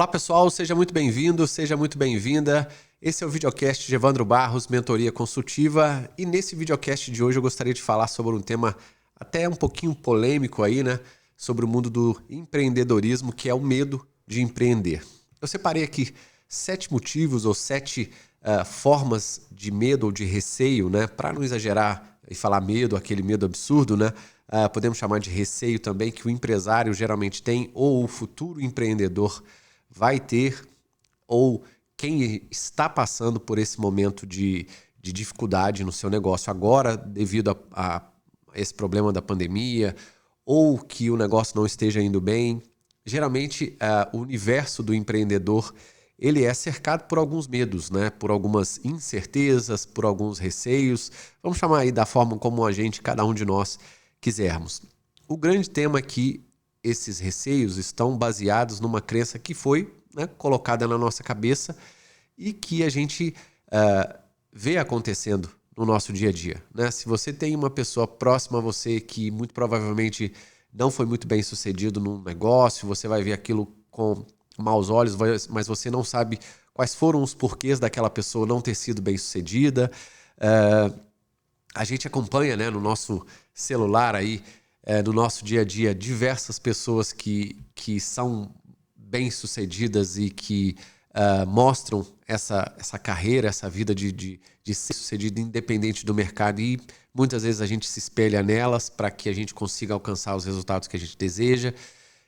Olá pessoal, seja muito bem-vindo, seja muito bem-vinda. Esse é o videocast de Evandro Barros, Mentoria Consultiva. E nesse videocast de hoje eu gostaria de falar sobre um tema até um pouquinho polêmico aí, né? Sobre o mundo do empreendedorismo, que é o medo de empreender. Eu separei aqui 7 motivos ou 7 formas de medo ou de receio, né? Para não exagerar e falar medo, aquele medo absurdo, né? Podemos chamar de receio também, que o empresário geralmente tem, ou o futuro empreendedor vai ter, ou quem está passando por esse momento de dificuldade no seu negócio agora, devido a esse problema da pandemia, ou que o negócio não esteja indo bem. Geralmente, o universo do empreendedor ele é cercado por alguns medos, né? Por algumas incertezas, por alguns receios. Vamos chamar aí da forma como cada um de nós quisermos. O grande tema é que esses receios estão baseados numa crença que foi, né, colocada na nossa cabeça e que a gente vê acontecendo no nosso dia a dia, né? Se você tem uma pessoa próxima a você que muito provavelmente não foi muito bem sucedido num negócio, você vai ver aquilo com maus olhos, mas você não sabe quais foram os porquês daquela pessoa não ter sido bem sucedida. A gente acompanha, né, no nosso celular aí, no nosso dia a dia, diversas pessoas que são bem-sucedidas e que mostram essa carreira, essa vida de ser sucedido independente do mercado, e muitas vezes a gente se espelha nelas para que a gente consiga alcançar os resultados que a gente deseja.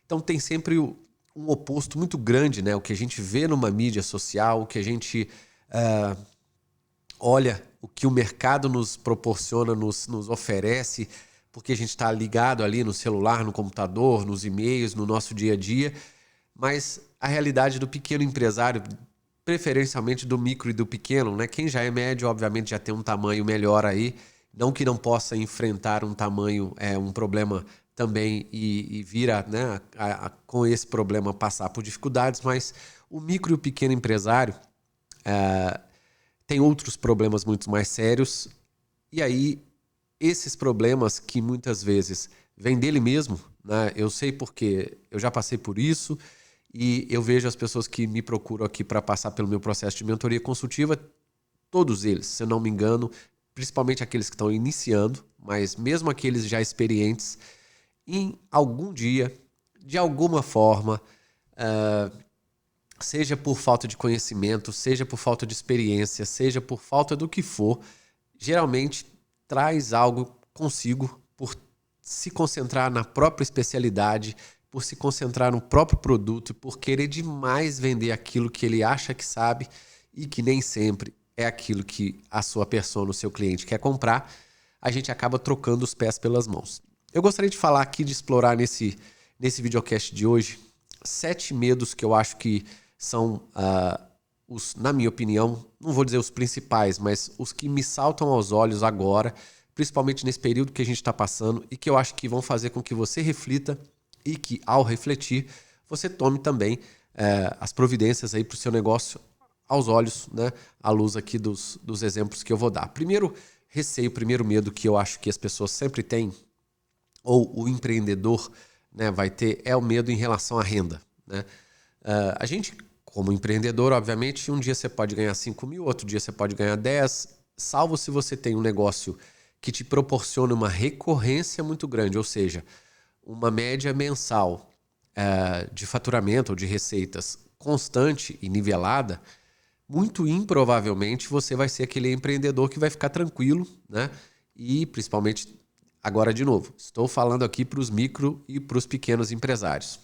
Então tem sempre um oposto muito grande, né? O que a gente vê numa mídia social, o que a gente olha, o que o mercado nos proporciona, nos oferece, porque a gente está ligado ali no celular, no computador, nos e-mails, no nosso dia a dia. Mas a realidade do pequeno empresário, preferencialmente do micro e do pequeno, né? Quem já é médio, obviamente, já tem um tamanho melhor aí. Não que não possa enfrentar um tamanho, um problema também e vir né, com esse problema passar por dificuldades, mas o micro e o pequeno empresário tem outros problemas muito mais sérios. E aí, esses problemas que muitas vezes vêm dele mesmo, né? Eu sei porque eu já passei por isso e eu vejo as pessoas que me procuram aqui para passar pelo meu processo de mentoria consultiva, todos eles, se eu não me engano, principalmente aqueles que estão iniciando, mas mesmo aqueles já experientes, em algum dia, de alguma forma, seja por falta de conhecimento, seja por falta de experiência, seja por falta do que for, geralmente traz algo consigo por se concentrar na própria especialidade, por se concentrar no próprio produto, por querer demais vender aquilo que ele acha que sabe e que nem sempre é aquilo que a sua persona, o seu cliente quer comprar. A gente acaba trocando os pés pelas mãos. Eu gostaria de falar aqui, de explorar nesse videocast de hoje, 7 medos que eu acho que são, na minha opinião, não vou dizer os principais, mas os que me saltam aos olhos agora, principalmente nesse período que a gente está passando, e que eu acho que vão fazer com que você reflita e que, ao refletir, você tome também as providências aí para o seu negócio aos olhos, né, à luz aqui dos exemplos que eu vou dar. Primeiro receio, primeiro medo que eu acho que as pessoas sempre têm, ou o empreendedor, né, vai ter, é o medo em relação à renda, né? A gente, como empreendedor, obviamente, um dia você pode ganhar 5 mil, outro dia você pode ganhar 10, salvo se você tem um negócio que te proporciona uma recorrência muito grande, ou seja, uma média mensal de faturamento ou de receitas constante e nivelada. Muito improvavelmente você vai ser aquele empreendedor que vai ficar tranquilo, né? E principalmente, agora de novo, estou falando aqui para os micro e para os pequenos empresários.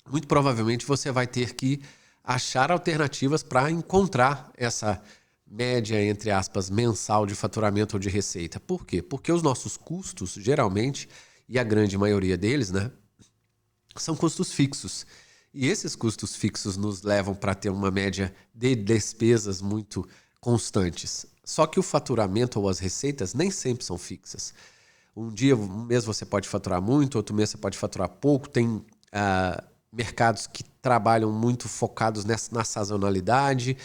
Muito provavelmente você vai ter que achar alternativas para encontrar essa média, entre aspas, mensal de faturamento ou de receita. Por quê? Porque os nossos custos, geralmente, e a grande maioria deles, né, são custos fixos. E esses custos fixos nos levam para ter uma média de despesas muito constantes. Só que o faturamento ou as receitas nem sempre são fixas. Um mês você pode faturar muito, outro mês você pode faturar pouco. Tem mercados que trabalham muito focados na sazonalidade.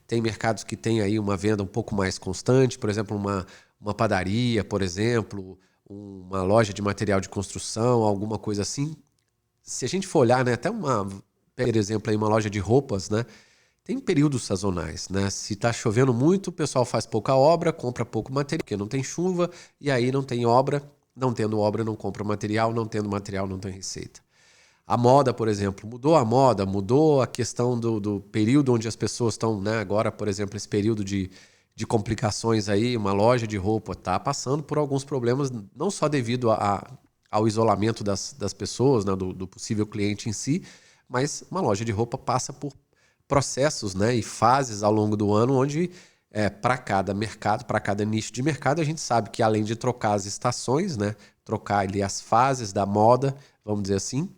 Tem mercados que têm aí uma venda um pouco mais constante. Por exemplo, uma padaria, por exemplo, uma loja de material de construção, alguma coisa assim. Se a gente for olhar, né, até por exemplo, aí uma loja de roupas, né? Tem períodos sazonais, né? Se está chovendo muito, o pessoal faz pouca obra, compra pouco material, porque não tem chuva, e aí não tem obra. Não tendo obra, não compra material, não tendo material, não tem receita. A moda, por exemplo, mudou a moda, mudou a questão do período onde as pessoas estão, né? Agora, por exemplo, esse período de complicações aí, uma loja de roupa está passando por alguns problemas, não só devido ao isolamento das pessoas, né? Do possível cliente em si, mas uma loja de roupa passa por processos, né? E fases ao longo do ano onde para cada mercado, para cada nicho de mercado, a gente sabe que além de trocar as estações, né? Trocar ali as fases da moda, vamos dizer assim,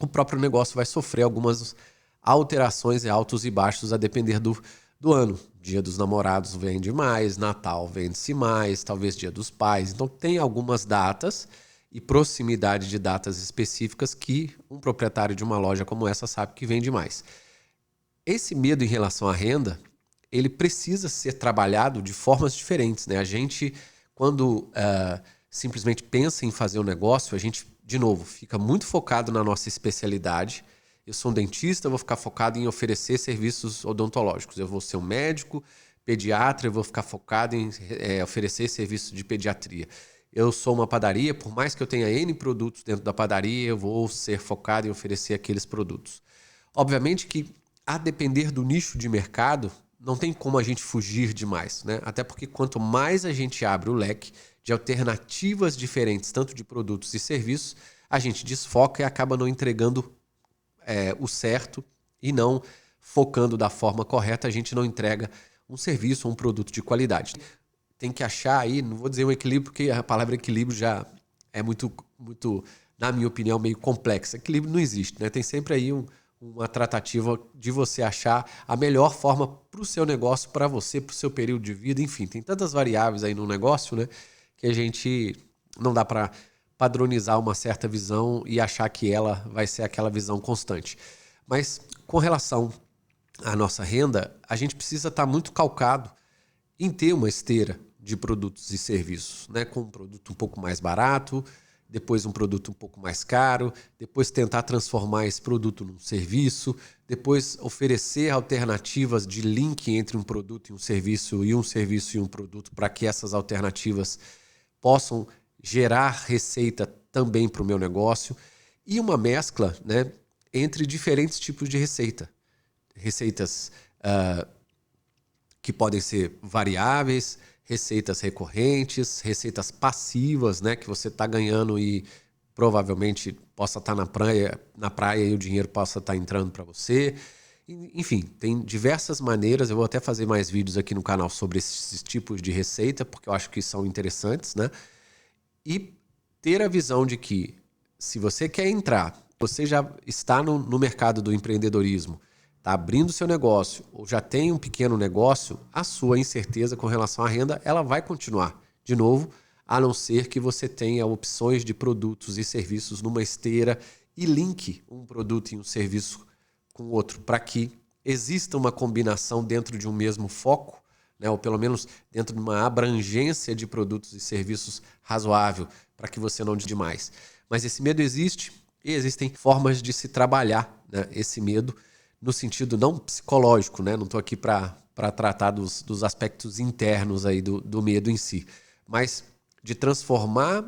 o próprio negócio vai sofrer algumas alterações e altos e baixos a depender do ano. Dia dos Namorados vende mais, Natal vende-se mais, talvez Dia dos Pais. Então tem algumas datas e proximidade de datas específicas que um proprietário de uma loja como essa sabe que vende mais. Esse medo em relação à renda, ele precisa ser trabalhado de formas diferentes, né? A gente, quando simplesmente pensa em fazer um negócio, a gente, de novo, fica muito focado na nossa especialidade. Eu sou um dentista, eu vou ficar focado em oferecer serviços odontológicos. Eu vou ser um médico, pediatra, eu vou ficar focado em oferecer serviços de pediatria. Eu sou uma padaria, por mais que eu tenha N produtos dentro da padaria, eu vou ser focado em oferecer aqueles produtos. Obviamente que, a depender do nicho de mercado, não tem como a gente fugir demais, né? Até porque quanto mais a gente abre o leque de alternativas diferentes, tanto de produtos e serviços, a gente desfoca e acaba não entregando o certo e não focando da forma correta, a gente não entrega um serviço ou um produto de qualidade. Tem que achar aí, não vou dizer um equilíbrio, porque a palavra equilíbrio já é muito, na minha opinião, meio complexa. Equilíbrio não existe, né? Tem sempre aí uma tratativa de você achar a melhor forma para o seu negócio, para você, para o seu período de vida. Enfim, tem tantas variáveis aí no negócio, né, que a gente não dá para padronizar uma certa visão e achar que ela vai ser aquela visão constante. Mas com relação à nossa renda, a gente precisa estar muito calcado em ter uma esteira de produtos e serviços, né, com um produto um pouco mais barato, depois um produto um pouco mais caro, depois tentar transformar esse produto num serviço, depois oferecer alternativas de link entre um produto e um serviço e um produto para que essas alternativas possam gerar receita também para o meu negócio e uma mescla, né, entre diferentes tipos de receita. Receitas que podem ser variáveis, receitas recorrentes, receitas passivas, né, que você está ganhando e provavelmente possa estar na praia e o dinheiro possa estar entrando para você. Enfim, tem diversas maneiras. Eu vou até fazer mais vídeos aqui no canal sobre esses tipos de receita, porque eu acho que são interessantes, né? E ter a visão de que se você quer entrar, você já está no mercado do empreendedorismo, está abrindo seu negócio ou já tem um pequeno negócio, a sua incerteza com relação à renda, ela vai continuar. De novo, a não ser que você tenha opções de produtos e serviços numa esteira e linke um produto e um serviço com o outro, para que exista uma combinação dentro de um mesmo foco, né, ou pelo menos dentro de uma abrangência de produtos e serviços razoável, para que você não demais. Mas esse medo existe e existem formas de se trabalhar, né, esse medo no sentido não psicológico, né? Não estou aqui para tratar dos aspectos internos aí do medo em si, mas de transformar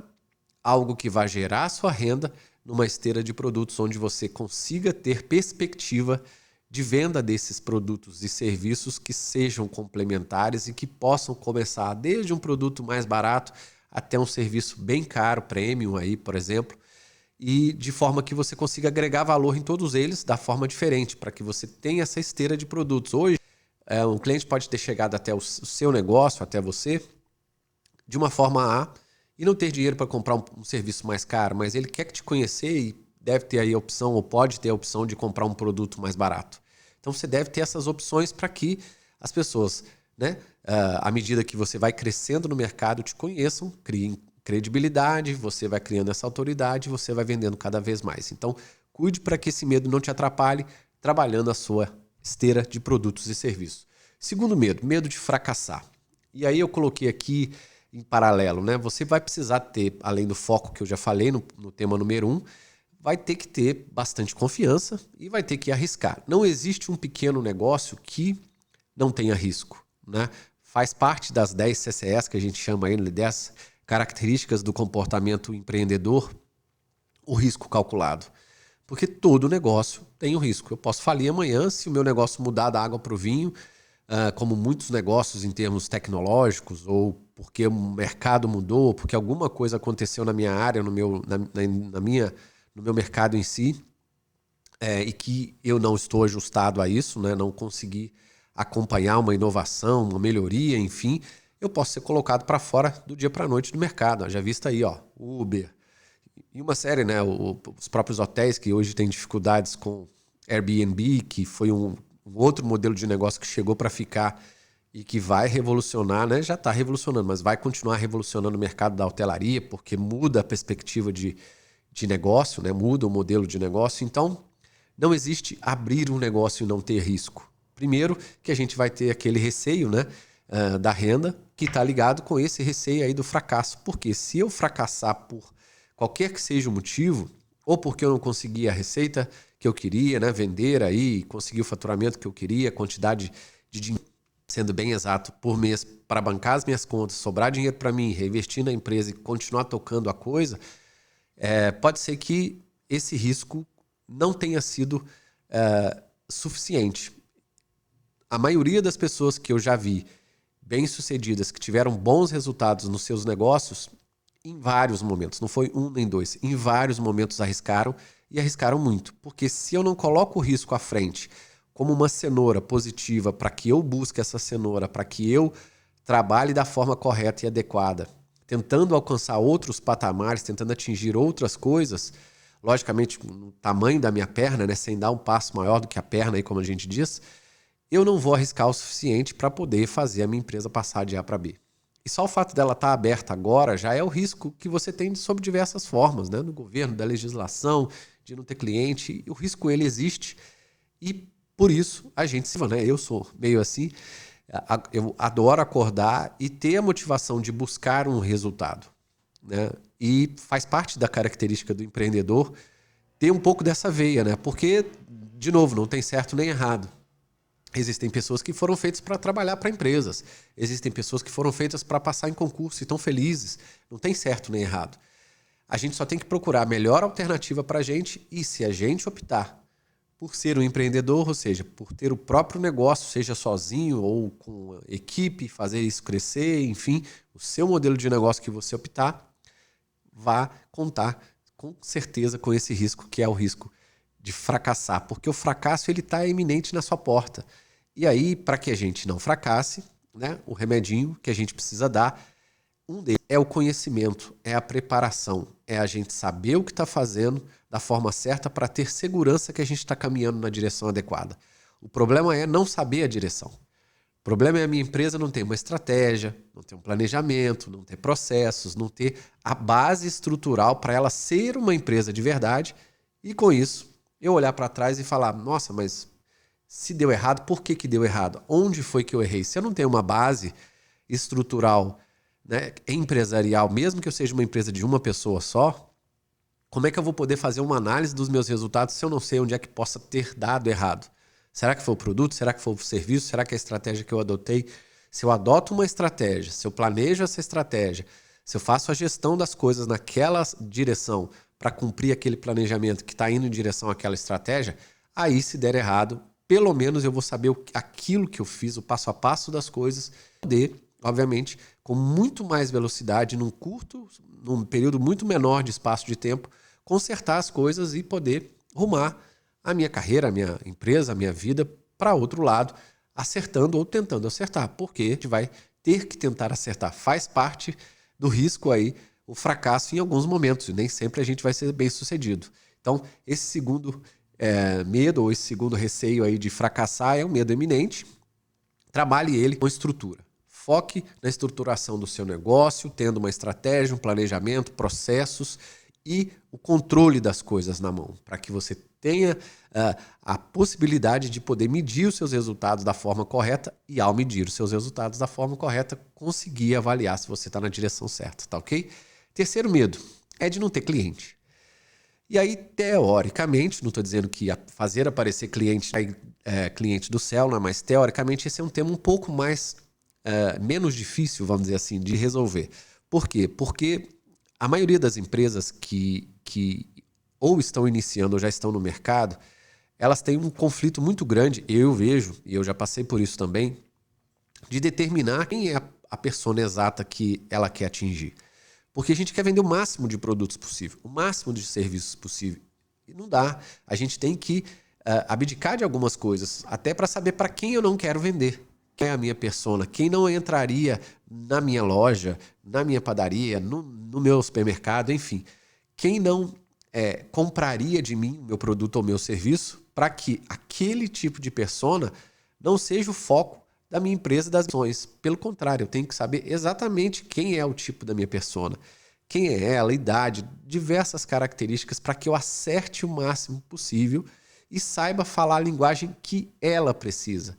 algo que vai gerar a sua renda numa esteira de produtos onde você consiga ter perspectiva de venda desses produtos e serviços que sejam complementares e que possam começar desde um produto mais barato até um serviço bem caro, premium aí, por exemplo, e de forma que você consiga agregar valor em todos eles da forma diferente, para que você tenha essa esteira de produtos. Hoje, um cliente pode ter chegado até o seu negócio, até você, de uma forma A, e não ter dinheiro para comprar um serviço mais caro, mas ele quer te conhecer e deve ter aí a opção, ou pode ter a opção de comprar um produto mais barato. Então você deve ter essas opções para que as pessoas, né, à medida que você vai crescendo no mercado, te conheçam, criem credibilidade, você vai criando essa autoridade, você vai vendendo cada vez mais. Então, cuide para que esse medo não te atrapalhe, trabalhando a sua esteira de produtos e serviços. Segundo medo, medo de fracassar. E aí eu coloquei aqui em paralelo, né? Você vai precisar ter, além do foco que eu já falei no tema número 1, vai ter que ter bastante confiança e vai ter que arriscar. Não existe um pequeno negócio que não tenha risco, né? Faz parte das 10 CCS que a gente chama aí, 10 características do comportamento empreendedor, o risco calculado. Porque todo negócio tem um risco. Eu posso falir amanhã se o meu negócio mudar da água para o vinho, como muitos negócios em termos tecnológicos, ou porque o mercado mudou, porque alguma coisa aconteceu na minha área, no meu mercado em si, e que eu não estou ajustado a isso, né? Não consegui acompanhar uma inovação, uma melhoria, enfim, eu posso ser colocado para fora do dia para a noite do mercado. Já visto aí, Uber e uma série, né? Os próprios hotéis que hoje têm dificuldades com Airbnb, que foi um outro modelo de negócio que chegou para ficar e que vai revolucionar, né? Já está revolucionando, mas vai continuar revolucionando o mercado da hotelaria, porque muda a perspectiva de negócio, né? Muda o modelo de negócio. Então, não existe abrir um negócio e não ter risco. Primeiro, que a gente vai ter aquele receio, né, da renda, que está ligado com esse receio aí do fracasso. Porque se eu fracassar por qualquer que seja o motivo, ou porque eu não consegui a receita que eu queria, né, vender aí, conseguir o faturamento que eu queria, a quantidade de dinheiro, sendo bem exato, por mês, para bancar as minhas contas, sobrar dinheiro para mim, reinvestir na empresa e continuar tocando a coisa, pode ser que esse risco não tenha sido suficiente. A maioria das pessoas que eu já vi bem-sucedidas, que tiveram bons resultados nos seus negócios, em vários momentos, não foi um nem dois, em vários momentos arriscaram e arriscaram muito. Porque se eu não coloco o risco à frente como uma cenoura positiva para que eu busque essa cenoura, para que eu trabalhe da forma correta e adequada, tentando alcançar outros patamares, tentando atingir outras coisas, logicamente no tamanho da minha perna, né, sem dar um passo maior do que a perna, aí, como a gente diz, eu não vou arriscar o suficiente para poder fazer a minha empresa passar de A para B. E só o fato dela estar aberta agora já é o risco que você tem sob diversas formas, né? No governo, da legislação, de não ter cliente. O risco, ele existe e, por isso, a gente se... né? Eu sou meio assim, eu adoro acordar e ter a motivação de buscar um resultado, né? E faz parte da característica do empreendedor ter um pouco dessa veia, né? Porque, de novo, não tem certo nem errado. Existem pessoas que foram feitas para trabalhar para empresas. Existem pessoas que foram feitas para passar em concurso e estão felizes. Não tem certo nem errado. A gente só tem que procurar a melhor alternativa para a gente e se a gente optar por ser um empreendedor, ou seja, por ter o próprio negócio, seja sozinho ou com equipe, fazer isso crescer, enfim, o seu modelo de negócio que você optar, vá contar com certeza com esse risco, que é o risco de fracassar, porque o fracasso ele está iminente na sua porta. E aí, para que a gente não fracasse, né, o remedinho que a gente precisa dar, um deles é o conhecimento, é a preparação, é a gente saber o que está fazendo da forma certa para ter segurança que a gente está caminhando na direção adequada. O problema é não saber a direção. O problema é a minha empresa não ter uma estratégia, não ter um planejamento, não ter processos, não ter a base estrutural para ela ser uma empresa de verdade e, com isso, eu olhar para trás e falar, nossa, mas se deu errado, por que deu errado? Onde foi que eu errei? Se eu não tenho uma base estrutural, né, empresarial, mesmo que eu seja uma empresa de uma pessoa só, como é que eu vou poder fazer uma análise dos meus resultados se eu não sei onde é que possa ter dado errado? Será que foi o produto? Será que foi o serviço? Será que é a estratégia que eu adotei? Se eu adoto uma estratégia, se eu planejo essa estratégia, se eu faço a gestão das coisas naquela direção para cumprir aquele planejamento que está indo em direção àquela estratégia, aí se der errado, pelo menos eu vou saber aquilo que eu fiz, o passo a passo das coisas, poder, obviamente, com muito mais velocidade, num período muito menor de espaço de tempo, consertar as coisas e poder rumar a minha carreira, a minha empresa, a minha vida para outro lado, acertando ou tentando acertar, porque a gente vai ter que tentar acertar. Faz parte do risco aí o fracasso em alguns momentos, e nem sempre a gente vai ser bem sucedido. Então, esse segundo medo ou esse segundo receio aí de fracassar é um medo eminente. Trabalhe ele com estrutura. Foque na estruturação do seu negócio, tendo uma estratégia, um planejamento, processos e o controle das coisas na mão, para que você tenha a possibilidade de poder medir os seus resultados da forma correta e, ao medir os seus resultados da forma correta, conseguir avaliar se você está na direção certa, tá ok? Terceiro medo é de não ter cliente. E aí, teoricamente, não estou dizendo que fazer aparecer cliente cliente do Célula, mas teoricamente esse é um tema um pouco mais menos difícil, vamos dizer assim, de resolver. Por quê? Porque a maioria das empresas que ou estão iniciando ou já estão no mercado, elas têm um conflito muito grande, eu vejo, e eu já passei por isso também, de determinar quem é a persona exata que ela quer atingir. Porque a gente quer vender o máximo de produtos possível, o máximo de serviços possível. E não dá. A gente tem que abdicar de algumas coisas, até para saber para quem eu não quero vender. Quem é a minha persona? Quem não entraria na minha loja, na minha padaria, no meu supermercado, enfim. Quem não compraria de mim o meu produto ou meu serviço para que aquele tipo de persona não seja o foco da minha empresa e das ações. Pelo contrário, eu tenho que saber exatamente quem é o tipo da minha persona, quem é ela, idade, diversas características para que eu acerte o máximo possível e saiba falar a linguagem que ela precisa,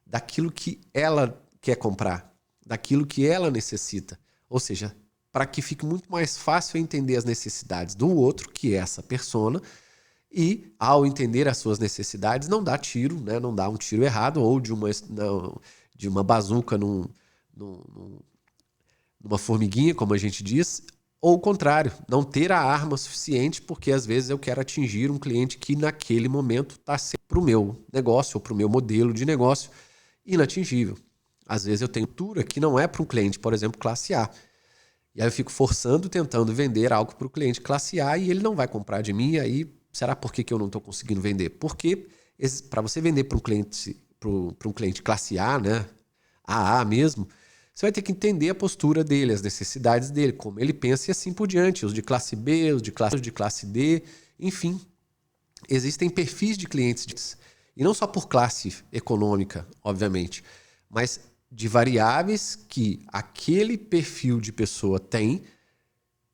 daquilo que ela quer comprar, daquilo que ela necessita. Ou seja, para que fique muito mais fácil entender as necessidades do outro, que é essa persona, e, ao entender as suas necessidades, não dá tiro, né? Não dá um tiro errado ou de uma bazuca numa formiguinha, como a gente diz, ou o contrário, não ter a arma suficiente, porque às vezes eu quero atingir um cliente que naquele momento está sendo para o meu negócio ou para o meu modelo de negócio inatingível. Às vezes eu tenho cultura que não é para um cliente, por exemplo, classe A. E aí eu fico forçando, tentando vender algo para o cliente classe A e ele não vai comprar de mim, aí será por que eu não estou conseguindo vender? Porque para você vender para um cliente classe A, né, AA mesmo, você vai ter que entender a postura dele, as necessidades dele, como ele pensa e assim por diante. Os de classe B, os de classe D, enfim. Existem perfis de clientes, e não só por classe econômica, obviamente, mas de variáveis que aquele perfil de pessoa tem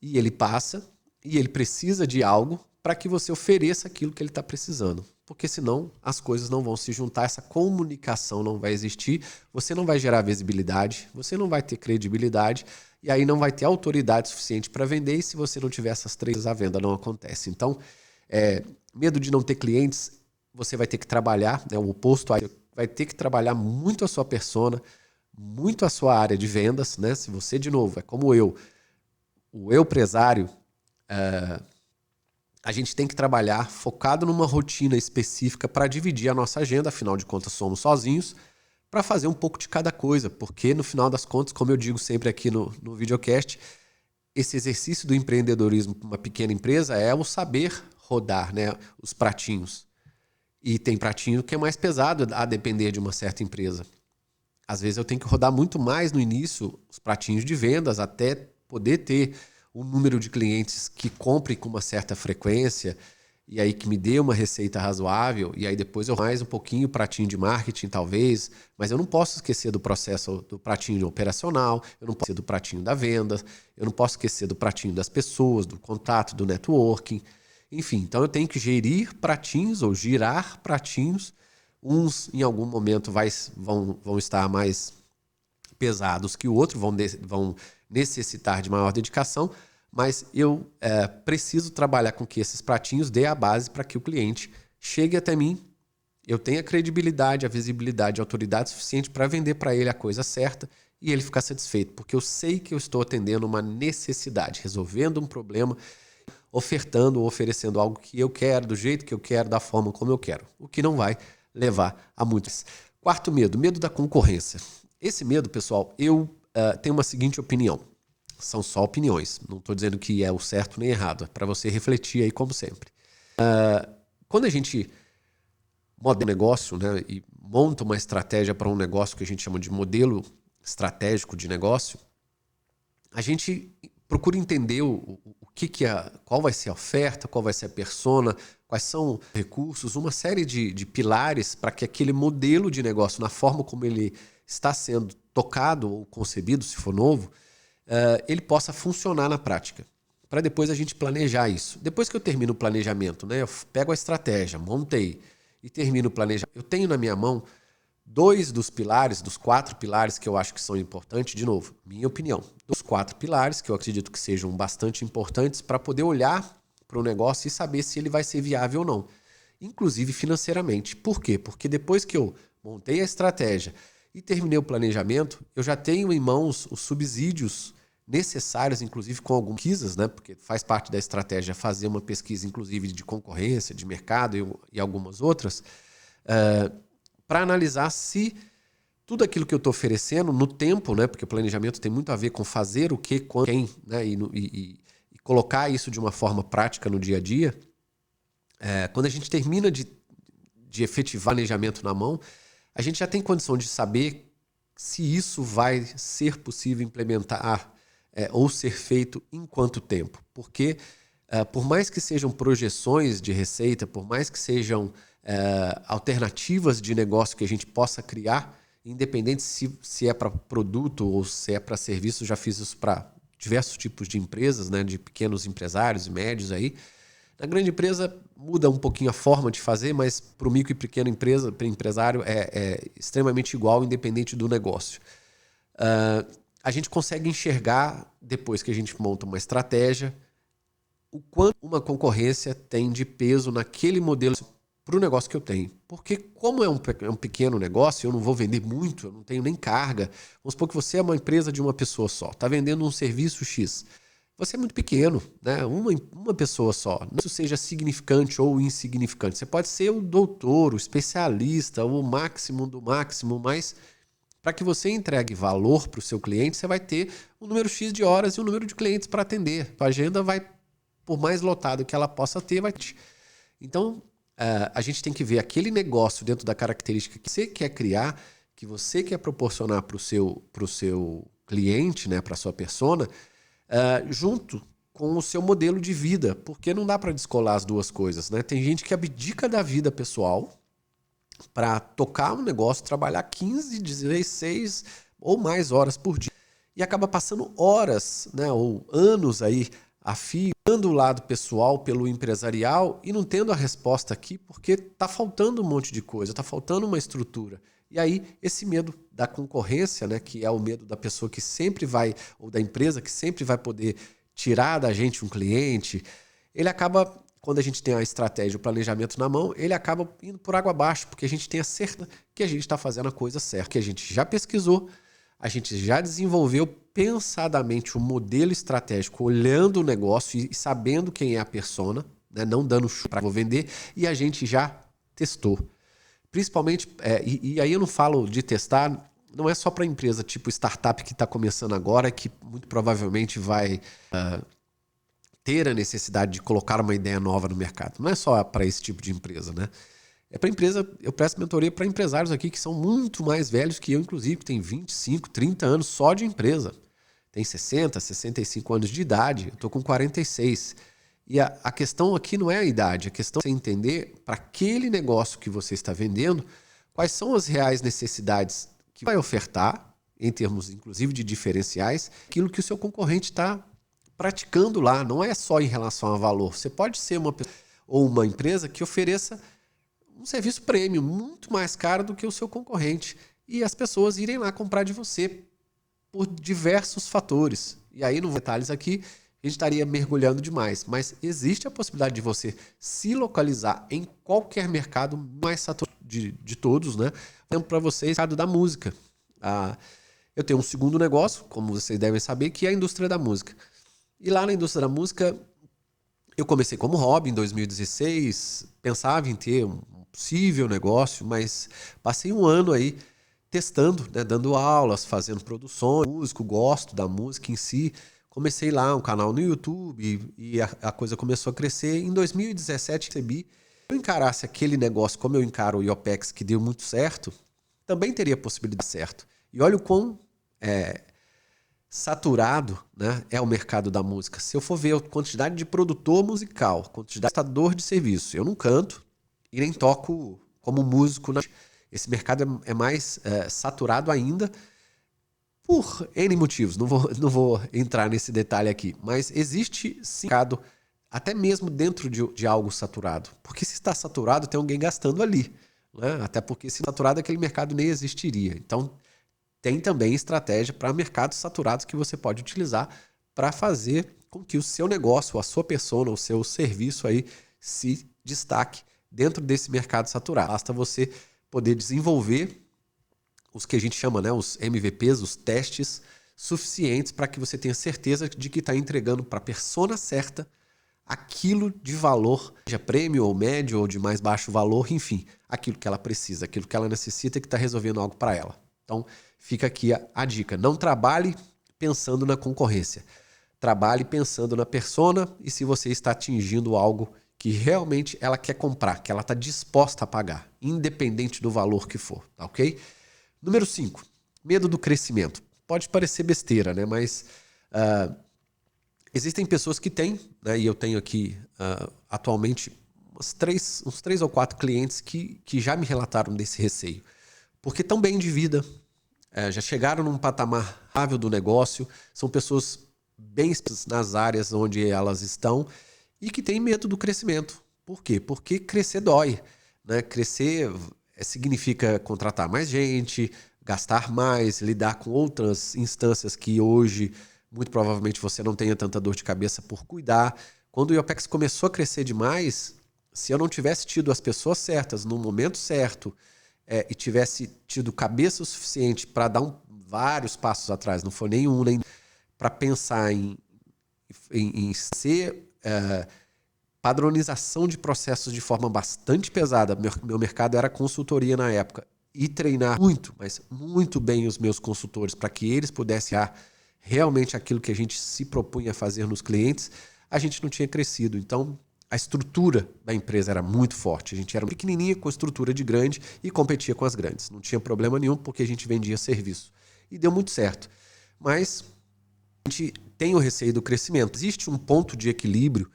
e ele passa e ele precisa de algo para que você ofereça aquilo que ele está precisando. Porque senão as coisas não vão se juntar, essa comunicação não vai existir, você não vai gerar visibilidade, você não vai ter credibilidade e aí não vai ter autoridade suficiente para vender e se você não tiver essas três, a venda não acontece. Então, medo de não ter clientes, você vai ter que trabalhar, né, o oposto, aí vai ter que trabalhar muito a sua persona, muito a sua área de vendas, né? Se você, de novo, é como o eu empresário, a gente tem que trabalhar focado numa rotina específica para dividir a nossa agenda, afinal de contas somos sozinhos, para fazer um pouco de cada coisa, porque no final das contas, como eu digo sempre aqui no videocast, esse exercício do empreendedorismo para uma pequena empresa é o saber rodar, né, os pratinhos. E tem pratinho que é mais pesado a depender de uma certa empresa. Às vezes eu tenho que rodar muito mais no início os pratinhos de vendas até poder ter um número de clientes que comprem com uma certa frequência e aí que me dê uma receita razoável e aí depois eu mais um pouquinho pratinho de marketing talvez, mas eu não posso esquecer do processo do pratinho operacional, eu não posso esquecer do pratinho da venda, eu não posso esquecer do pratinho das pessoas, do contato, do networking, enfim, então eu tenho que gerir pratinhos ou girar pratinhos. Uns, em algum momento, vão estar mais pesados que o outro, vão necessitar de maior dedicação, mas eu preciso trabalhar com que esses pratinhos dê a base para que o cliente chegue até mim, eu tenha credibilidade, a visibilidade, a autoridade suficiente para vender para ele a coisa certa e ele ficar satisfeito, porque eu sei que eu estou atendendo uma necessidade, resolvendo um problema, ofertando ou oferecendo algo que eu quero, do jeito que eu quero, da forma como eu quero, o que não vai levar a muitos. Quarto medo, medo da concorrência. Esse medo, pessoal, eu tenho uma seguinte opinião. São só opiniões. Não estou dizendo que é o certo nem errado. É para você refletir aí, como sempre. Quando a gente modela um negócio, né, e monta uma estratégia para um negócio que a gente chama de modelo estratégico de negócio, a gente procura entender qual vai ser a oferta, qual vai ser a persona, quais são os recursos, uma série de pilares para que aquele modelo de negócio, na forma como ele está sendo tocado ou concebido, se for novo, ele possa funcionar na prática, para depois a gente planejar isso. Depois que eu termino o planejamento, né, eu pego a estratégia, montei e termino o planejamento, eu tenho na minha mão 2 dos pilares, dos 4 pilares que eu acho que são importantes, de novo, minha opinião, dos 4 pilares que eu acredito que sejam bastante importantes para poder olhar para o negócio e saber se ele vai ser viável ou não, inclusive financeiramente. Por quê? Porque depois que eu montei a estratégia e terminei o planejamento, eu já tenho em mãos os subsídios necessários, inclusive com algumas pesquisas, né? Porque faz parte da estratégia fazer uma pesquisa, inclusive de concorrência, de mercado e algumas outras, para analisar se tudo aquilo que eu estou oferecendo no tempo, né? Porque o planejamento tem muito a ver com fazer o que, quando, quem, né? E colocar isso de uma forma prática no dia a dia. Quando a gente termina de efetivar o planejamento na mão, a gente já tem condição de saber se isso vai ser possível implementar ou ser feito em quanto tempo. Porque, por mais que sejam projeções de receita, por mais que sejam alternativas de negócio que a gente possa criar, independente se é para produto ou se é para serviço, já fiz isso para diversos tipos de empresas, né, de pequenos empresários e médios aí. Na grande empresa muda um pouquinho a forma de fazer, mas para o micro e pequeno empresário é extremamente igual, independente do negócio. A gente consegue enxergar, depois que a gente monta uma estratégia, o quanto uma concorrência tem de peso naquele modelo para o negócio que eu tenho. Porque como é um pequeno negócio, eu não vou vender muito, eu não tenho nem carga. Vamos supor que você é uma empresa de uma pessoa só, está vendendo um serviço X. Você é muito pequeno, né? Uma pessoa só. Não isso seja significante ou insignificante. Você pode ser o doutor, o especialista, o máximo do máximo, mas para que você entregue valor para o seu cliente, você vai ter um número X de horas e um número de clientes para atender. A agenda vai, por mais lotado que ela possa ter, vai ter. Então, a gente tem que ver aquele negócio dentro da característica que você quer criar, que você quer proporcionar para o seu cliente, né, para a sua persona, junto com o seu modelo de vida, porque não dá para descolar as duas coisas, né? Tem gente que abdica da vida pessoal para tocar um negócio, trabalhar 15, 16 ou mais horas por dia e acaba passando horas, né, ou anos aí a fio, dando o lado pessoal pelo empresarial e não tendo a resposta aqui porque tá faltando um monte de coisa, tá faltando uma estrutura. E aí, esse medo da concorrência, né, que é o medo da pessoa que sempre vai, ou da empresa que sempre vai poder tirar da gente um cliente, ele acaba, quando a gente tem a estratégia, o planejamento na mão, ele acaba indo por água abaixo, porque a gente tem a certeza que a gente está fazendo a coisa certa, que a gente já pesquisou, a gente já desenvolveu pensadamente um modelo estratégico, olhando o negócio e sabendo quem é a persona, né, não dando chute para vou vender, e a gente já testou. Principalmente, e aí eu não falo de testar, não é só para empresa tipo startup que está começando agora, que muito provavelmente vai ter a necessidade de colocar uma ideia nova no mercado. Não é só para esse tipo de empresa, né? É para empresa, eu presto mentoria para empresários aqui que são muito mais velhos que eu, inclusive, que tem 25, 30 anos só de empresa. Tem 60, 65 anos de idade, eu estou com 46. E a questão aqui não é a idade, a questão é você entender para aquele negócio que você está vendendo, quais são as reais necessidades que vai ofertar, em termos inclusive de diferenciais, aquilo que o seu concorrente está praticando lá. Não é só em relação a valor. Você pode ser uma pessoa ou uma empresa que ofereça um serviço premium muito mais caro do que o seu concorrente e as pessoas irem lá comprar de você por diversos fatores. E aí, nos detalhes aqui, a gente estaria mergulhando demais, mas existe a possibilidade de você se localizar em qualquer mercado mais saturado de todos, né? Por exemplo, para vocês, o mercado da música. Eu tenho um segundo negócio, como vocês devem saber, que é a indústria da música. E lá na indústria da música, eu comecei como hobby em 2016, pensava em ter um possível negócio, mas passei um ano aí testando, né, dando aulas, fazendo produções, músico, gosto da música em si. Comecei lá um canal no YouTube e a coisa começou a crescer. Em 2017, percebi que se eu encarasse aquele negócio como eu encaro o IOPEX, que deu muito certo, também teria possibilidade de dar certo. E olha o quão saturado, né, é o mercado da música. Se eu for ver a quantidade de produtor musical, quantidade de prestador de serviço, eu não canto e nem toco como músico. Esse mercado é mais saturado ainda por N motivos. Não vou entrar nesse detalhe aqui, mas existe sim mercado até mesmo dentro de algo saturado. Porque se está saturado, tem alguém gastando ali, né? Até porque se saturado, aquele mercado nem existiria. Então, tem também estratégia para mercados saturados que você pode utilizar para fazer com que o seu negócio, a sua persona, o seu serviço aí se destaque dentro desse mercado saturado. Basta você poder desenvolver os que a gente chama, né, os MVPs, os testes suficientes para que você tenha certeza de que está entregando para a persona certa aquilo de valor, seja prêmio ou médio ou de mais baixo valor, enfim, aquilo que ela precisa, aquilo que ela necessita que está resolvendo algo para ela. Então, fica aqui a dica. Não trabalhe pensando na concorrência. Trabalhe pensando na persona e se você está atingindo algo que realmente ela quer comprar, que ela está disposta a pagar, independente do valor que for, tá ok? Número 5, medo do crescimento. Pode parecer besteira, né? Mas existem pessoas que têm, né? E eu tenho aqui atualmente uns 3 ou 4 clientes que já me relataram desse receio. Porque estão bem de vida, já chegaram num patamar rável do negócio, são pessoas bem nas áreas onde elas estão e que têm medo do crescimento. Por quê? Porque crescer dói, né? Crescer significa contratar mais gente, gastar mais, lidar com outras instâncias que hoje muito provavelmente você não tenha tanta dor de cabeça por cuidar. Quando o IOPEX começou a crescer demais, se eu não tivesse tido as pessoas certas no momento certo e tivesse tido cabeça o suficiente para dar vários passos atrás, não foi nenhum, nem para pensar em ser padronização de processos de forma bastante pesada. Meu mercado era consultoria na época. E treinar muito, mas muito bem os meus consultores para que eles pudessem realmente aquilo que a gente se propunha a fazer nos clientes, a gente não tinha crescido. Então, a estrutura da empresa era muito forte. A gente era pequenininha com estrutura de grande e competia com as grandes. Não tinha problema nenhum porque a gente vendia serviço. E deu muito certo. Mas a gente tem o receio do crescimento. Existe um ponto de equilíbrio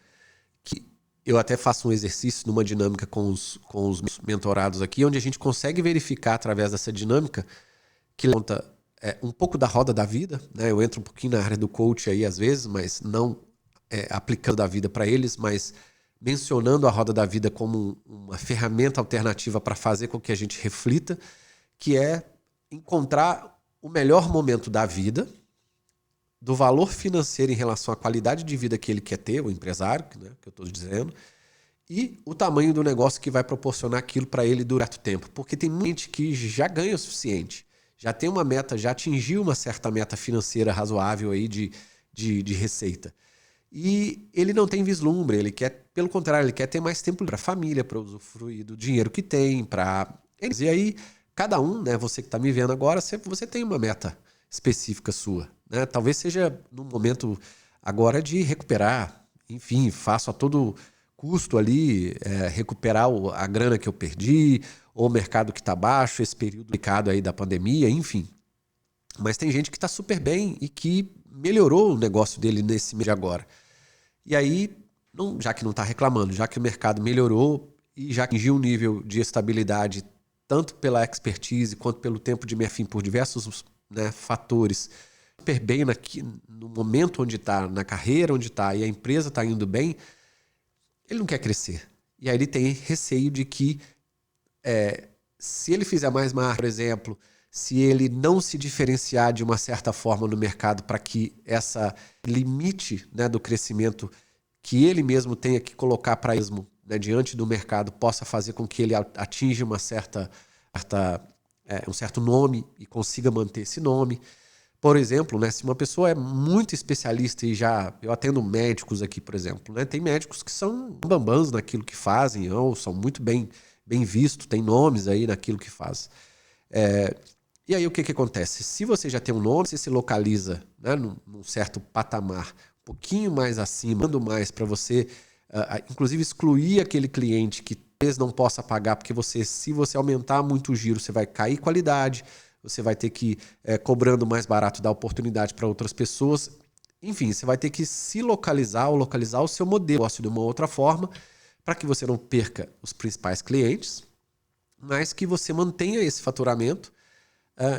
que eu até faço um exercício numa dinâmica com os mentorados aqui, onde a gente consegue verificar através dessa dinâmica que conta um pouco da roda da vida, né? Eu entro um pouquinho na área do coach aí às vezes, mas não aplicando a vida para eles, mas mencionando a roda da vida como uma ferramenta alternativa para fazer com que a gente reflita, que é encontrar o melhor momento da vida, do valor financeiro em relação à qualidade de vida que ele quer ter, o empresário, né, que eu estou dizendo, e o tamanho do negócio que vai proporcionar aquilo para ele durante o tempo. Porque tem muita gente que já ganha o suficiente, já tem uma meta, já atingiu uma certa meta financeira razoável aí de receita. E ele não tem vislumbre, ele quer, pelo contrário, ele quer ter mais tempo para a família, para usufruir do dinheiro que tem, para... E aí, cada um, né, você que está me vendo agora, você tem uma meta específica sua, né? Talvez seja no momento agora de recuperar, enfim, faço a todo custo ali recuperar a grana que eu perdi, ou o mercado que está baixo, esse período delicado aí da pandemia, enfim. Mas tem gente que está super bem e que melhorou o negócio dele nesse mês de agora. E aí, já que não está reclamando, já que o mercado melhorou e já atingiu um nível de estabilidade, tanto pela expertise quanto pelo tempo de merfim por diversos fatores, super bem no momento onde está, na carreira onde está e a empresa está indo bem, ele não quer crescer. E aí ele tem receio de que se ele fizer mais marketing, por exemplo, se ele não se diferenciar de uma certa forma no mercado para que essa limite, né, do crescimento que ele mesmo tenha que colocar para ele mesmo, né, diante do mercado possa fazer com que ele atinja um certo nome e consiga manter esse nome. Por exemplo, né, se uma pessoa é muito especialista e eu atendo médicos aqui, por exemplo, né, tem médicos que são bambãs naquilo que fazem ou são muito bem vistos, tem nomes aí naquilo que faz. E aí o que acontece? Se você já tem um nome, você se localiza, né, num certo patamar, um pouquinho mais acima, dando mais para você, inclusive excluir aquele cliente que talvez não possa pagar, porque se você aumentar muito o giro, você vai cair qualidade, você vai ter que cobrando mais barato, dar oportunidade para outras pessoas. Enfim, você vai ter que se localizar ou localizar o seu modelo de uma outra forma para que você não perca os principais clientes, mas que você mantenha esse faturamento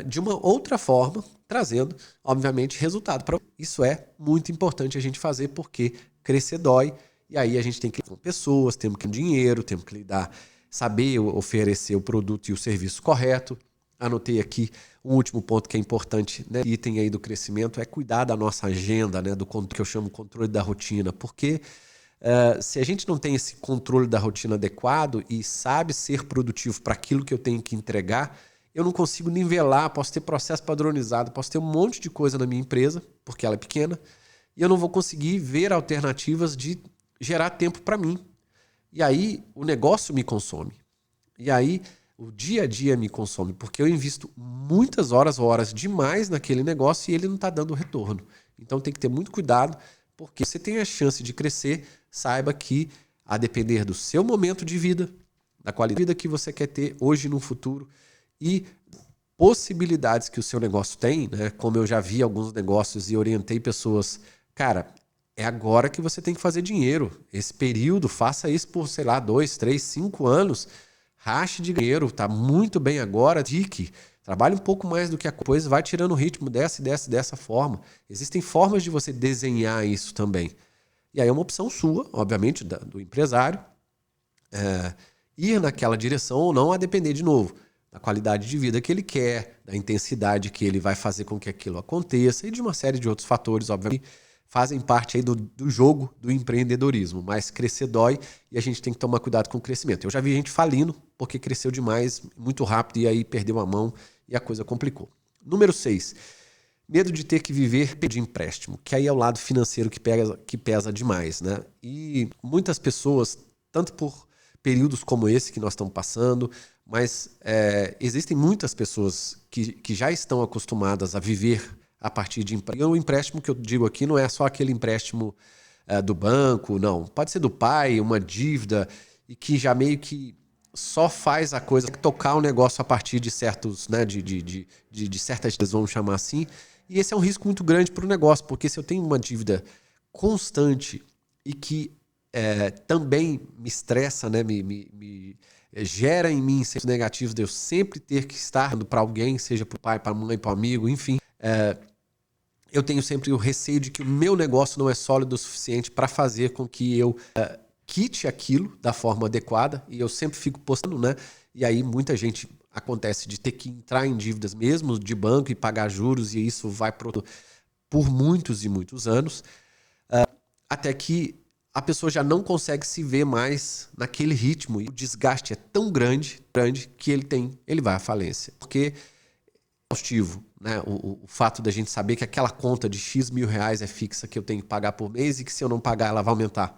de uma outra forma, trazendo, obviamente, resultado. Isso é muito importante a gente fazer porque crescer dói e aí a gente tem que lidar com pessoas, temos que ter dinheiro, temos que saber oferecer o produto e o serviço correto. anotei aqui um último ponto que é importante, né? Item aí do crescimento é cuidar da nossa agenda, né? Do que eu chamo controle da rotina, porque se a gente não tem esse controle da rotina adequado e sabe ser produtivo para aquilo que eu tenho que entregar, eu não consigo nivelar, posso ter processo padronizado, posso ter um monte de coisa na minha empresa, porque ela é pequena, e eu não vou conseguir ver alternativas de gerar tempo para mim. E aí o negócio me consome. E aí o dia a dia me consome, porque eu invisto muitas horas demais naquele negócio e ele não está dando retorno. Então tem que ter muito cuidado, porque você tem a chance de crescer, saiba que, a depender do seu momento de vida, da qualidade de vida que você quer ter hoje e no futuro, e possibilidades que o seu negócio tem, né? Como eu já vi alguns negócios e orientei pessoas, cara, é agora que você tem que fazer dinheiro. Esse período, faça isso por, sei lá, 2, 3, 5 anos. Rache de dinheiro, tá muito bem agora, dique. Trabalhe um pouco mais do que a coisa, vai tirando o ritmo dessa forma. Existem formas de você desenhar isso também. E aí é uma opção sua, obviamente, do empresário, ir naquela direção ou não, a depender, de novo, da qualidade de vida que ele quer, da intensidade que ele vai fazer com que aquilo aconteça e de uma série de outros fatores, obviamente, fazem parte aí do jogo do empreendedorismo. Mas crescer dói e a gente tem que tomar cuidado com o crescimento. Eu já vi gente falindo porque cresceu demais, muito rápido, e aí perdeu a mão e a coisa complicou. Número 6. Medo de ter que viver de empréstimo, que aí é o lado financeiro que pesa demais, né? E muitas pessoas, tanto por períodos como esse que nós estamos passando, mas existem muitas pessoas que já estão acostumadas a viver a partir de empréstimo. E o empréstimo que eu digo aqui não é só aquele empréstimo do banco, não. Pode ser do pai, uma dívida, e que já meio que só faz a coisa tocar o negócio a partir de certos, né, de certas dívidas, vamos chamar assim. E esse é um risco muito grande para o negócio, porque se eu tenho uma dívida constante e que também me estressa, né, me gera em mim sentimentos negativos de eu sempre ter que estar dando para alguém, seja para o pai, para a mãe, para o amigo, enfim, eu tenho sempre o receio de que o meu negócio não é sólido o suficiente para fazer com que eu quite aquilo da forma adequada, e eu sempre fico postando, né? E aí muita gente acontece de ter que entrar em dívidas mesmo de banco e pagar juros, e isso vai por muitos e muitos anos, até que a pessoa já não consegue se ver mais naquele ritmo, e o desgaste é tão grande que ele vai à falência. Porque é exaustivo, né? O fato da gente saber que aquela conta de X mil reais é fixa, que eu tenho que pagar por mês, e que se eu não pagar ela vai aumentar.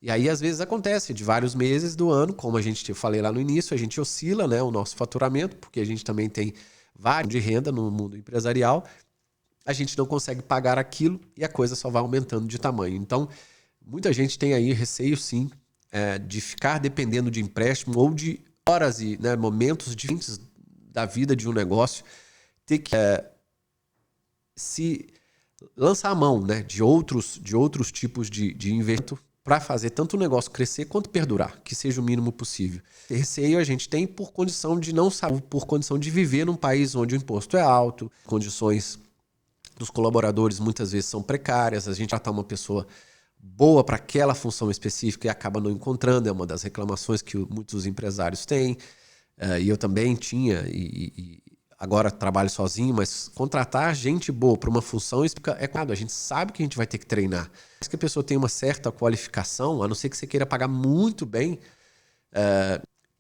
E aí, às vezes, acontece de vários meses do ano, como eu falei lá no início, a gente oscila, né, o nosso faturamento, porque a gente também tem vários de renda no mundo empresarial, a gente não consegue pagar aquilo e a coisa só vai aumentando de tamanho. Então, muita gente tem aí receio, sim, de ficar dependendo de empréstimo ou de horas e, né, momentos diferentes da vida de um negócio, ter que se lançar a mão, né, de outros tipos de investimento para fazer tanto o negócio crescer quanto perdurar, que seja o mínimo possível. Receio a gente tem por condição de não saber, por condição de viver num país onde o imposto é alto, condições dos colaboradores muitas vezes são precárias, a gente já está uma pessoa boa para aquela função específica e acaba não encontrando, é uma das reclamações que muitos empresários têm, e eu também tinha, e agora trabalho sozinho, mas contratar gente boa para uma função é claro, a gente sabe que a gente vai ter que treinar. Se a pessoa tem uma certa qualificação, a não ser que você queira pagar muito bem,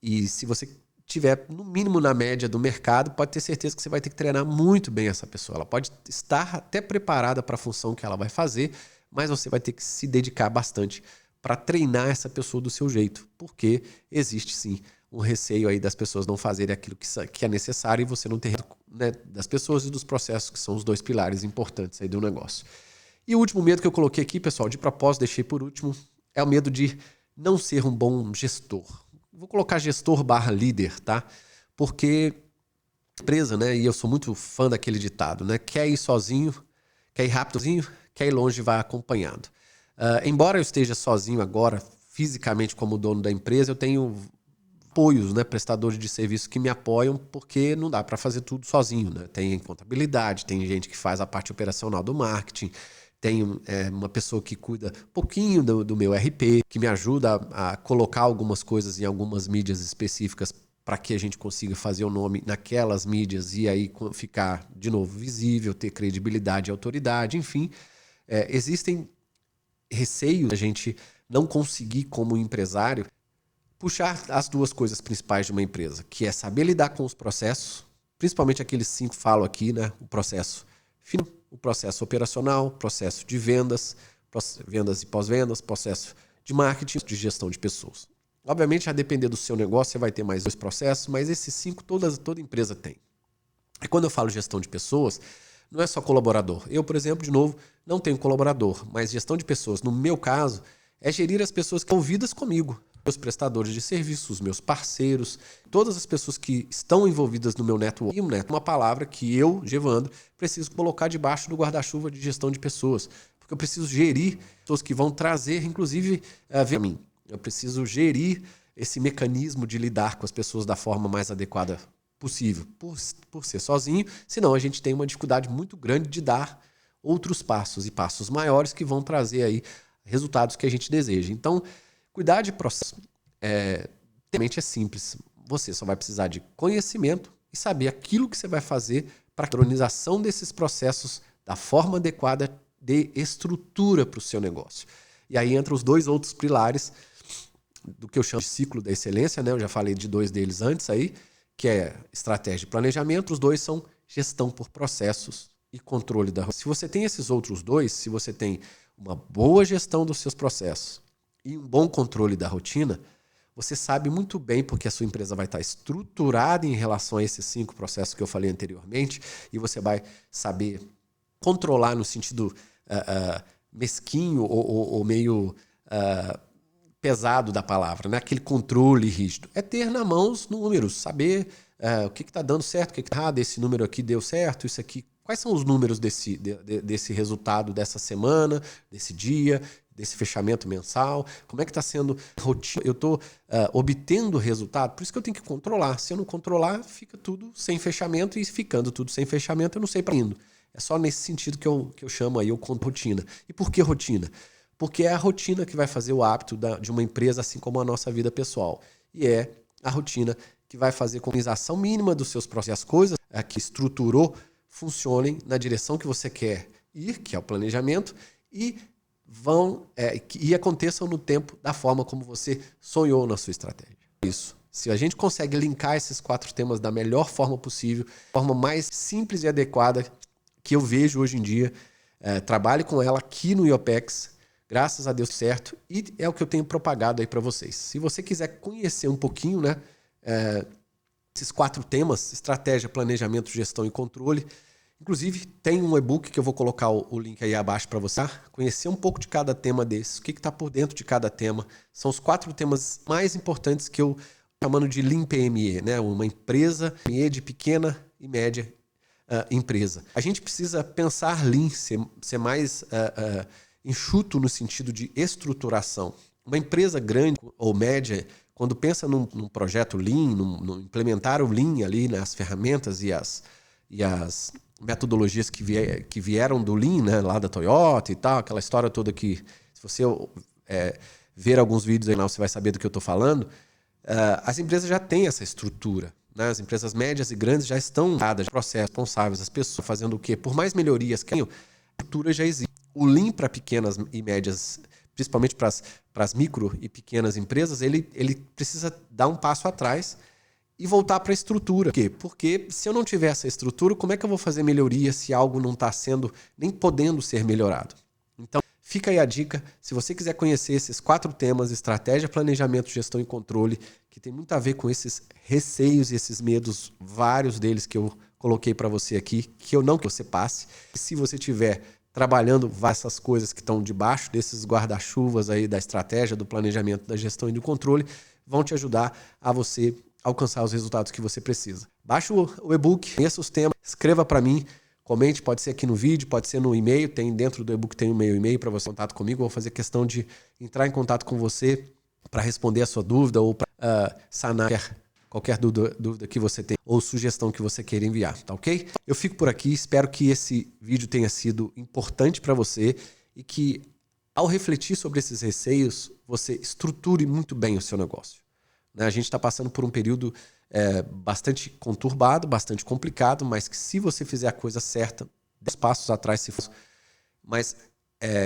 e se você tiver no mínimo na média do mercado, pode ter certeza que você vai ter que treinar muito bem essa pessoa. Ela pode estar até preparada para a função que ela vai fazer, mas você vai ter que se dedicar bastante para treinar essa pessoa do seu jeito, porque existe sim um receio aí das pessoas não fazerem aquilo que é necessário e você não ter, né, das pessoas e dos processos, que são os dois pilares importantes aí do negócio. E o último medo que eu coloquei aqui, pessoal, de propósito, deixei por último, é o medo de não ser um bom gestor. Vou colocar gestor/líder, tá? Porque empresa, né, e eu sou muito fã daquele ditado, né? Quer ir sozinho, quer ir rápido sozinho, quer ir longe, vai acompanhado. Embora eu esteja sozinho agora, fisicamente como dono da empresa, eu tenho apoios, né, prestadores de serviço que me apoiam, porque não dá para fazer tudo sozinho, né? Tem contabilidade, tem gente que faz a parte operacional do marketing, tem uma pessoa que cuida um pouquinho do meu RP, que me ajuda a colocar algumas coisas em algumas mídias específicas para que a gente consiga fazer o nome naquelas mídias e aí ficar, de novo, visível, ter credibilidade e autoridade, enfim. Existem receios da gente não conseguir, como empresário, puxar as duas coisas principais de uma empresa, que é saber lidar com os processos, principalmente aqueles 5 que falo aqui, né? O processo financeiro, o processo operacional, processo de vendas, vendas e pós-vendas, processo de marketing, de gestão de pessoas. Obviamente, a depender do seu negócio, você vai ter mais 2 processos, mas esses 5 toda empresa tem. E quando eu falo gestão de pessoas, não é só colaborador. Eu, por exemplo, de novo, não tenho colaborador, mas gestão de pessoas, no meu caso, é gerir as pessoas que estão envolvidas comigo, meus prestadores de serviços, meus parceiros, todas as pessoas que estão envolvidas no meu network. E uma palavra que eu, Gevandro, preciso colocar debaixo do guarda-chuva de gestão de pessoas, porque eu preciso gerir pessoas que vão trazer, inclusive, a mim. Eu preciso gerir esse mecanismo de lidar com as pessoas da forma mais adequada possível, por ser sozinho, senão a gente tem uma dificuldade muito grande de dar outros passos e passos maiores que vão trazer aí resultados que a gente deseja. Então, cuidar de processo realmente é simples. Você só vai precisar de conhecimento e saber aquilo que você vai fazer para a cronização desses processos da forma adequada de estrutura para o seu negócio. E aí entra os 2 outros pilares do que eu chamo de ciclo da excelência, né? Eu já falei de 2 deles antes aí, que é estratégia e planejamento. Os 2 são gestão por processos e controle da rotina. Se você tem esses outros 2, se você tem uma boa gestão dos seus processos e um bom controle da rotina, você sabe muito bem porque a sua empresa vai estar estruturada em relação a esses 5 processos que eu falei anteriormente e você vai saber controlar no sentido mesquinho ou meio pesado da palavra, né? Aquele controle rígido. É ter na mão os números, saber o que está dando certo, o que está errado, esse número aqui deu certo, isso aqui. Quais são os números desse resultado dessa semana, desse dia, desse fechamento mensal? Como é que está sendo a rotina? Eu estou obtendo resultado? Por isso que eu tenho que controlar. Se eu não controlar, fica tudo sem fechamento e ficando tudo sem fechamento, eu não sei para indo. É só nesse sentido que eu chamo aí o rotina. E por que rotina? Porque é a rotina que vai fazer o hábito de uma empresa, assim como a nossa vida pessoal. E é a rotina que vai fazer com que a organização mínima dos seus processos, as coisas que estruturou, funcionem na direção que você quer ir, que é o planejamento, e aconteçam no tempo da forma como você sonhou na sua estratégia. Isso. Se a gente consegue linkar esses 4 temas da melhor forma possível, forma mais simples e adequada que eu vejo hoje em dia, trabalhe com ela aqui no IOPEX, graças a Deus certo, e é o que eu tenho propagado aí para vocês. Se você quiser conhecer um pouquinho, né, esses 4 temas, estratégia, planejamento, gestão e controle, inclusive tem um e-book que eu vou colocar o link aí abaixo para você conhecer um pouco de cada tema desses, o que está por dentro de cada tema. São os 4 temas mais importantes que eu chamando de Lean PME, né, uma empresa PME de pequena e média empresa. A gente precisa pensar Lean, ser mais enxuto no sentido de estruturação. Uma empresa grande ou média, quando pensa num projeto Lean, no implementar o Lean ali nas ferramentas e as metodologias que vieram do Lean, né, lá da Toyota e tal, aquela história toda que, se você ver alguns vídeos aí, você vai saber do que eu estou falando, as empresas já têm essa estrutura. Né? As empresas médias e grandes já estão dadas, processos responsáveis, as pessoas fazendo o quê? Por mais melhorias que tenham, a estrutura já existe. O Lean para pequenas e médias, principalmente para as micro e pequenas empresas, ele precisa dar um passo atrás e voltar para a estrutura. Por quê? Porque se eu não tiver essa estrutura, como é que eu vou fazer melhoria se algo não está sendo, nem podendo ser melhorado? Então, fica aí a dica. Se você quiser conhecer esses 4 temas, estratégia, planejamento, gestão e controle, que tem muito a ver com esses receios e esses medos, vários deles que eu coloquei para você aqui, que eu não quero que você passe. E se você tiver trabalhando essas coisas que estão debaixo desses guarda-chuvas aí da estratégia, do planejamento, da gestão e do controle, vão te ajudar a você alcançar os resultados que você precisa. Baixe o e-book, conheça os temas, escreva para mim, comente, pode ser aqui no vídeo, pode ser no e-mail, tem dentro do e-book tem o meu e-mail para você contato comigo, eu vou fazer questão de entrar em contato com você para responder a sua dúvida ou para sanar qualquer dúvida que você tenha ou sugestão que você queira enviar, tá ok? Eu fico por aqui, espero que esse vídeo tenha sido importante para você e que, ao refletir sobre esses receios, você estruture muito bem o seu negócio. né? A gente está passando por um período bastante conturbado, bastante complicado, mas que se você fizer a coisa certa, 10 passos atrás se for, mas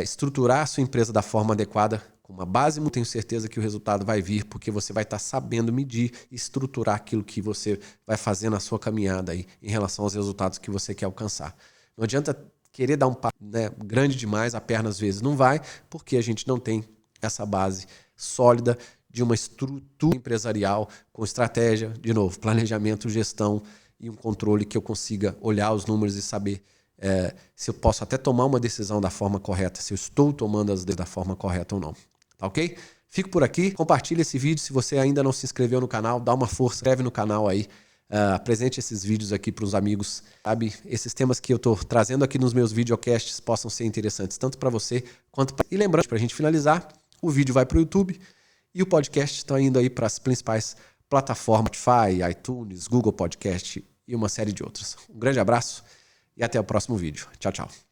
estruturar a sua empresa da forma adequada, com uma base, eu tenho certeza que o resultado vai vir, porque você vai estar sabendo medir e estruturar aquilo que você vai fazer na sua caminhada aí, em relação aos resultados que você quer alcançar. Não adianta querer dar um passo, né, grande demais, a perna às vezes não vai, porque a gente não tem essa base sólida de uma estrutura empresarial com estratégia, de novo, planejamento, gestão e um controle que eu consiga olhar os números e saber se eu posso até tomar uma decisão da forma correta, se eu estou tomando as decisões da forma correta ou não. Tá ok? Fico por aqui, compartilha esse vídeo. Se você ainda não se inscreveu no canal, dá uma força, se inscreve no canal aí. Apresente esses vídeos aqui para os amigos, sabe? Esses temas que eu estou trazendo aqui nos meus videocasts possam ser interessantes, tanto para você quanto para... E lembrando, para a gente finalizar, o vídeo vai para o YouTube e o podcast está indo aí para as principais plataformas, Spotify, iTunes, Google Podcast e uma série de outras. Um grande abraço e até o próximo vídeo. Tchau, tchau.